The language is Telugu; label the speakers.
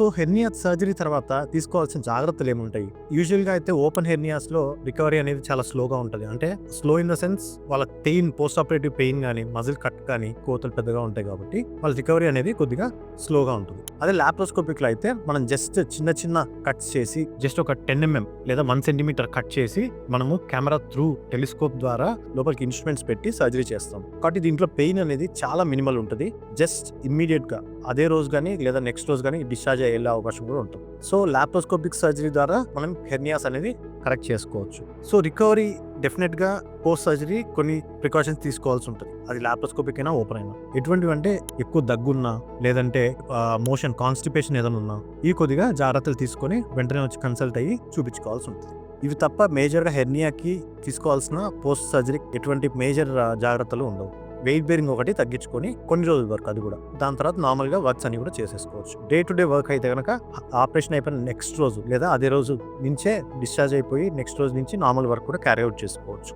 Speaker 1: సో హెర్నియా సర్జరీ తర్వాత తీసుకోవాల్సిన జాగ్రత్తలు ఏముంటాయి? యూజువల్‌గా అయితే ఓపెన్ హెర్నియాస్‌లో రికవరీ అనేది చాలా స్లోగా ఉంటది. అంటే స్లో ఇన్ ద సెన్స్ వాళ్ళ పోస్ట్ ఆపరేటివ్ పెయిన్ గాని, మజిల్ కట్ కానీ కోతలు పెద్దగా ఉంటాయి కాబట్టి వాళ్ళ రికవరీ అనేది కొద్దిగా స్లోగా ఉంటుంది. అదే లాప్రోస్కోపిక్‌లో అయితే మనం జస్ట్ చిన్న చిన్న కట్స్ చేసి జస్ట్ ఒక 10 లేదా 1 సెంటీమీటర్ కట్ చేసి మనము కెమెరా త్రూ టెలిస్కోప్ ద్వారా లోపలికి ఇన్‌స్ట్రుమెంట్స్ పెట్టి సర్జరీ చేస్తాం. కాబట్టి దీంట్లో పెయిన్ అనేది చాలా మినిమల్ ఉంటది. జస్ట్ ఇమ్మీడియేట్‌గా అదే రోజు గాని లేదా నెక్స్ట్ రోజు గాని డిశ్చార్జ్ అయ్యే అవకాశం కూడా ఉంటుంది. సో లాప్రోస్కోపిక్ సర్జరీ ద్వారా మనం హెర్నియాస్ అనేది కరెక్ట్ చేసుకోవచ్చు. సో రికవరీ డెఫినెట్‌గా పోస్ట్ సర్జరీ కొన్ని ప్రికాషన్స్ తీసుకోవాల్సి ఉంటుంది. అది లాప్రోస్కోపిక్ అయినా ఓపెన్ అయినా. ఎటువంటివంటే ఎక్కువ దగ్గున్నా లేదంటే మోషన్ కాన్‌స్టిపేషన్ ఏదైనా ఉన్నా ఈ కొద్దిగా జాగ్రత్తలు తీసుకొని వెంటనే వచ్చి కన్సల్ట్ అయ్యి చూపించుకోవాల్సి ఉంటుంది. ఇవి తప్ప మేజర్‌గా హెర్నియాకి తీసుకోవాల్సిన పోస్ట్ సర్జరీ ఎటువంటి మేజర్ జాగ్రత్తలు ఉండవు. వెయిట్ బేరింగ్ ఒకటి తగ్గించుకొని కొన్ని రోజుల వరకు అది కూడా. దాని తర్వాత నార్మల్‌గా వర్క్స్ అన్ని కూడా చేసేసుకోవచ్చు. డే టు డే వర్క్ అయితే గనక ఆపరేషన్ అయిపోయిన నెక్స్ట్ రోజు లేదా అదే రోజు నుంచే డిశ్చార్జ్ అయిపోయి నెక్స్ట్ రోజు నుంచి నార్మల్ వర్క్ కూడా క్యారీ ఔట్ చేసుకోవచ్చు.